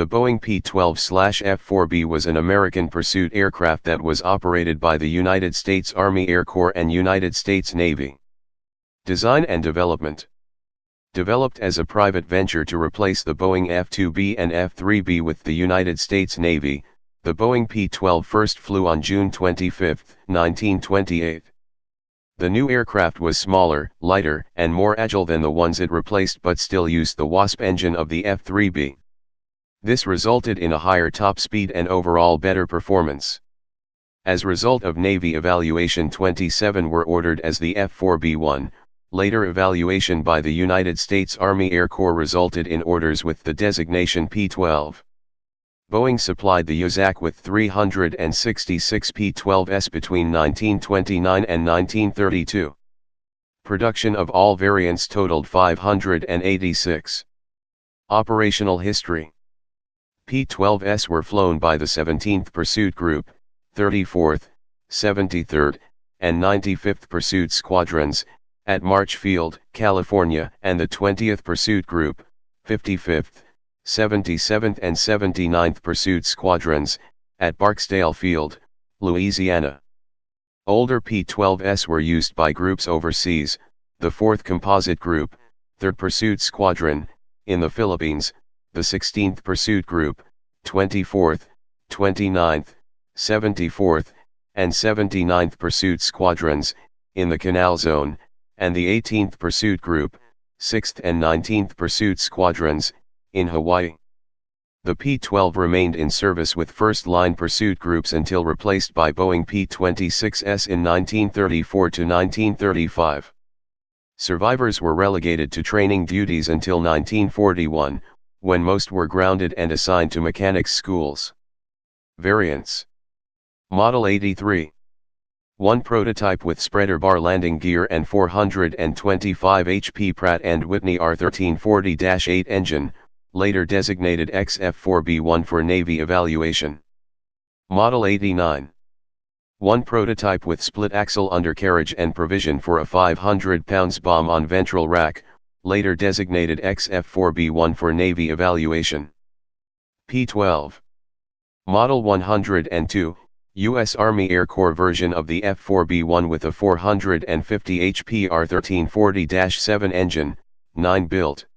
The Boeing P-12/F-4B was an American pursuit aircraft that was operated by the United States Army Air Corps and United States Navy. Design and development. Developed as a private venture to replace the Boeing F-2B and F-3B with the United States Navy, the Boeing P-12 first flew on June 25, 1928. The new aircraft was smaller, lighter, and more agile than the ones it replaced, but still used the Wasp engine of the F-3B. This resulted in a higher top speed and overall better performance. As a result of Navy evaluation, 27 were ordered as the F-4B-1. Later evaluation by the United States Army Air Corps resulted in orders with the designation P-12. Boeing supplied the USAC with 366 P-12s between 1929 and 1932. Production of all variants totaled 586. Operational history. P-12s were flown by the 17th Pursuit Group, 34th, 73rd, and 95th Pursuit Squadrons, at March Field, California, and the 20th Pursuit Group, 55th, 77th and 79th Pursuit Squadrons, at Barksdale Field, Louisiana. Older P-12s were used by groups overseas, the 4th Composite Group, 3rd Pursuit Squadron, in the Philippines, the 16th Pursuit Group, 24th, 29th, 74th, and 79th Pursuit Squadrons, in the Canal Zone, and the 18th Pursuit Group, 6th and 19th Pursuit Squadrons, in Hawaii. The P-12 remained in service with first-line pursuit groups until replaced by Boeing P-26s in 1934 to 1935. Survivors were relegated to training duties until 1941, when most were grounded and assigned to mechanics schools. Variants. Model 83. 1 prototype with spreader bar landing gear and 425 HP Pratt & Whitney R1340-8 engine, later designated XF4B1 for Navy evaluation. Model 89. 1 prototype with split axle undercarriage and provision for a 500 pounds bomb on ventral rack, later designated XF4B1 for Navy evaluation. P-12. Model 102, U.S. Army Air Corps version of the F-4B1 with a 450 HP R1340-7 engine, 9 built.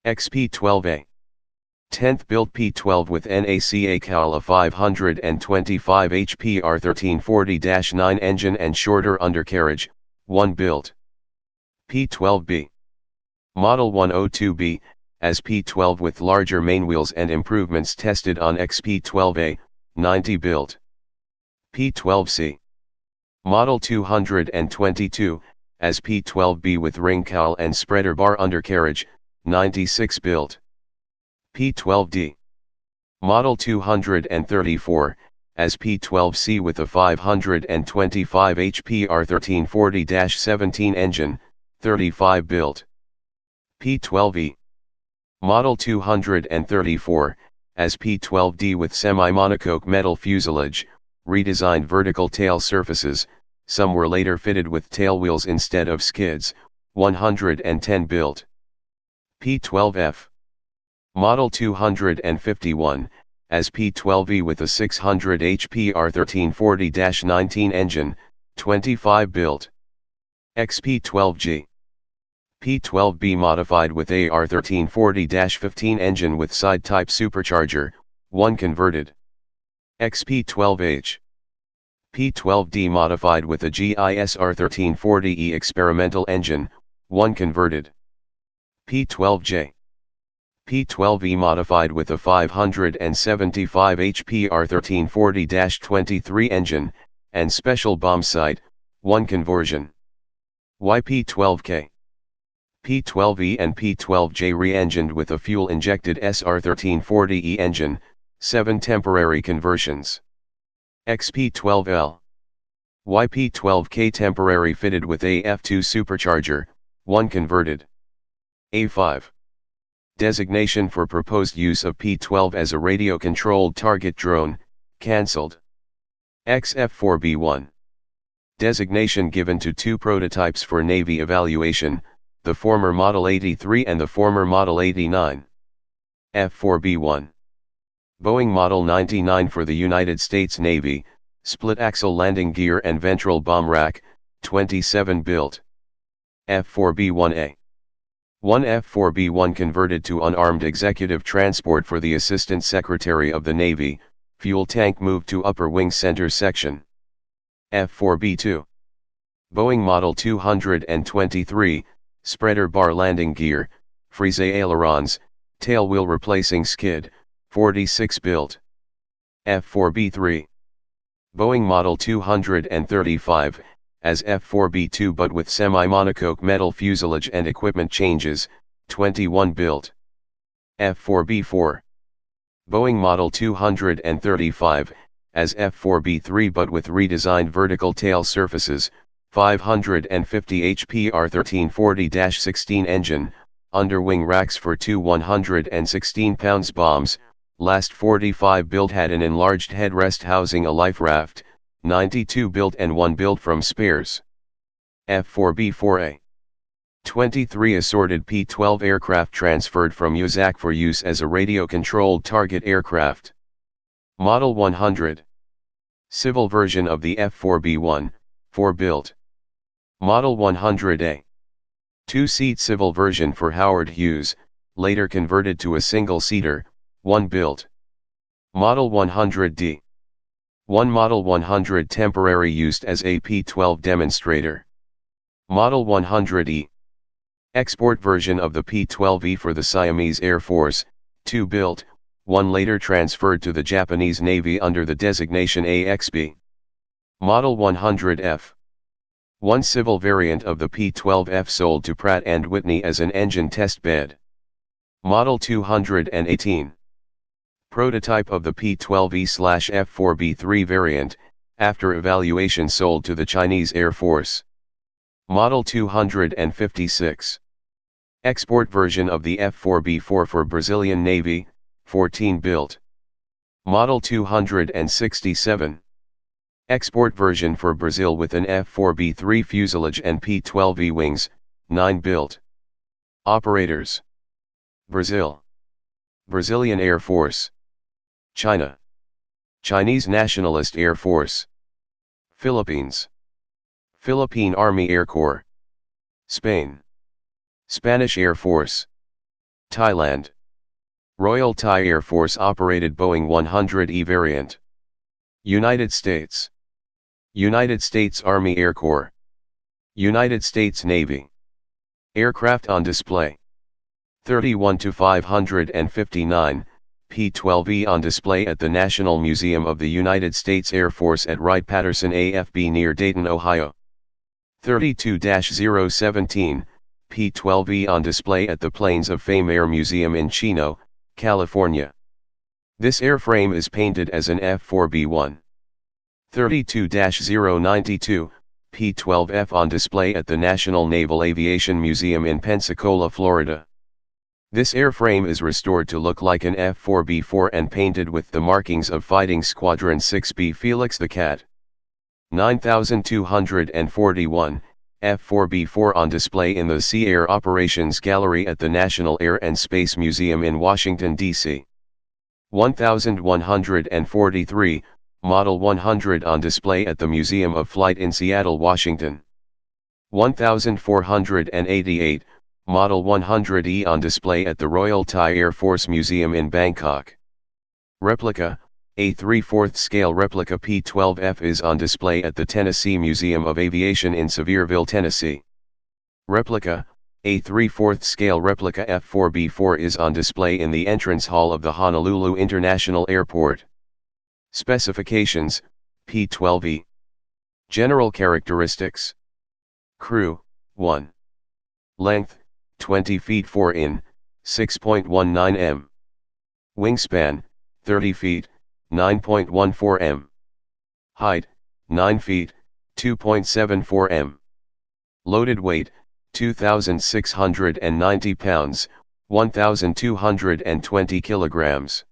XP-12A. 10th built P-12 with NACA cal a 525 HP R1340-9 engine and shorter undercarriage, 1 built. P-12B. Model 102B, as P-12 with larger mainwheels and improvements tested on XP-12A, 90 built. P-12C. Model 222, as P-12B with ring cowl and spreader bar undercarriage, 96 built. P-12D. Model 234, as P-12C with a 525 HP R1340-17 engine, 35 built. P-12E. Model 234, as P-12D with semi-monocoque metal fuselage, redesigned vertical tail surfaces, some were later fitted with tail wheels instead of skids, 110 built. P-12F. Model 251, as P-12E with a 600 HP R1340-19 engine, 25 built. XP-12G. P-12B modified with a R1340-15 engine with side-type supercharger, 1 converted. XP-12H. P-12D modified with a GIS R1340E experimental engine, 1 converted. P-12J. P-12E modified with a 575 HP R1340-23 engine, and special bomb sight, 1 conversion. YP-12K. P-12E and P-12J re-engined with a fuel-injected SR1340E engine, 7 temporary conversions. XP-12L. YP-12K temporary fitted with a F2 supercharger, 1 converted. A5. Designation for proposed use of P-12 as a radio-controlled target drone, cancelled. XF4B1. Designation given to 2 prototypes for Navy evaluation, the former Model 83 and the former Model 89. F4B1. Boeing Model 99 for the United States Navy, split-axle landing gear and ventral bomb rack, 27 built. F-4B-1A. 1 F-4B-1 converted to unarmed executive transport for the Assistant Secretary of the Navy, fuel tank moved to upper wing center section. F-4B-2. Boeing Model 223, spreader bar landing gear, frise ailerons, tail wheel replacing skid, 46 built. F-4B-3. Boeing Model 235, as F-4B-2 but with semi-monocoque metal fuselage and equipment changes, 21 built. F-4B-4. Boeing Model 235, as F-4B-3 but with redesigned vertical tail surfaces, 550 HP R1340-16 engine, underwing racks for two 116-pound bombs, last 45 built had an enlarged headrest housing a life raft, 92 built and 1 built from spares. F-4B-4A. 23 assorted P-12 aircraft transferred from USAC for use as a radio-controlled target aircraft. Model 100. Civil version of the F-4B-1, 4 built. Model 100A. Two-seat civil version for Howard Hughes, later converted to a single-seater, 1 built. Model 100D. 1 Model 100 temporary used as a P-12 demonstrator. Model 100E. Export version of the P-12E for the Siamese Air Force, 2 built, 1 later transferred to the Japanese Navy under the designation AXB. Model 100F. 1 civil variant of the P-12F sold to Pratt & Whitney as an engine test bed. Model 218. Prototype of the P-12E/F-4B-3 variant, after evaluation sold to the Chinese Air Force. Model 256. Export version of the F-4B-4 for Brazilian Navy, 14 built. Model 267. Export version for Brazil with an F-4B-3 fuselage and P-12E wings, 9 built. Operators: Brazil, Brazilian Air Force; China, Chinese Nationalist Air Force; Philippines, Philippine Army Air Corps; Spain, Spanish Air Force; Thailand, Royal Thai Air Force operated Boeing 100E variant; United States, United States Army Air Corps; United States Navy. Aircraft on display: 31 to 559, P-12E on display at the National Museum of the United States Air Force at Wright-Patterson AFB near Dayton, Ohio. 32-017, P-12E on display at the Planes of Fame Air Museum in Chino, California. This airframe is painted as an F-4B-1. 32-092, P-12F on display at the National Naval Aviation Museum in Pensacola, Florida. This airframe is restored to look like an F-4B-4 and painted with the markings of Fighting Squadron 6B Felix the Cat. 9241, F-4B-4 on display in the Sea Air Operations Gallery at the National Air and Space Museum in Washington, D.C. 1143, Model 100 on display at the Museum of Flight in Seattle, Washington. 1488, Model 100E on display at the Royal Thai Air Force Museum in Bangkok. Replica, a 3/4 scale replica P-12F is on display at the Tennessee Museum of Aviation in Sevierville, Tennessee. Replica, a 3/4 scale replica F-4B-4 is on display in the entrance hall of the Honolulu International Airport. Specifications: P-12E. General characteristics: Crew, 1. Length, 20 feet 4 in, 6.19 m. Wingspan, 30 feet, 9.14 m. Height, 9 feet, 2.74 m. Loaded weight, 2,690 pounds, 1,220 kilograms.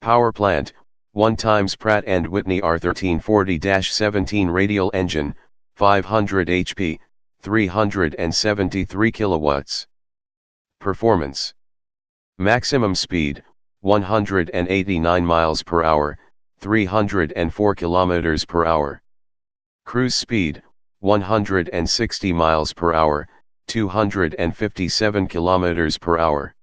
Power plant, 1 times Pratt & Whitney R1340-17 radial engine, 500 HP, 373 kilowatts. Performance: maximum speed, 189 miles per hour, 304 kilometers per hour. Cruise speed, 160 miles per hour, 257 kilometers per hour.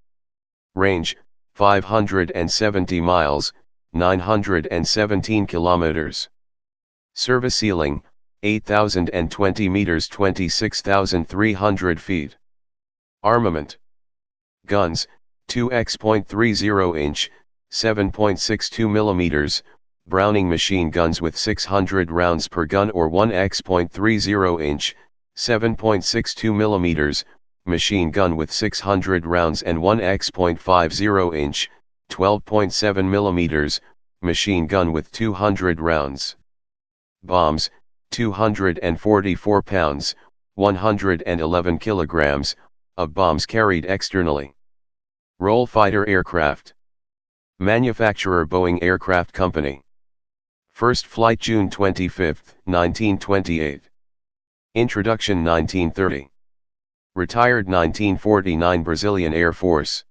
Range, 570 miles, 917 kilometers. Service ceiling, 8,020 meters, 26,300 feet. Armament. Guns, 2x.30 inch, 7.62 millimeters, Browning machine guns with 600 rounds per gun, or 1x.30 inch, 7.62 millimeters, machine gun with 600 rounds, and 1x.50 inch, 12.7 millimeters, machine gun with 200 rounds. Bombs, 244 pounds, 111 kilograms, of bombs carried externally. Roll fighter aircraft. Manufacturer Boeing Aircraft Company. First flight June 25, 1928. Introduction 1930. Retired 1949 Brazilian Air Force.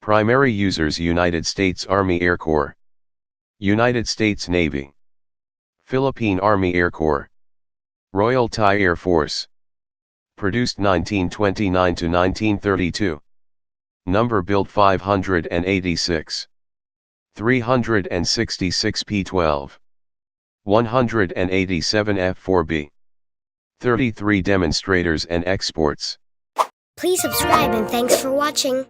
Primary users United States Army Air Corps, United States Navy, Philippine Army Air Corps, Royal Thai Air Force. Produced 1929 to 1932. Number built 586. 366 P-12. 187 F-4B. 33 demonstrators and exports. Please subscribe and thanks for watching.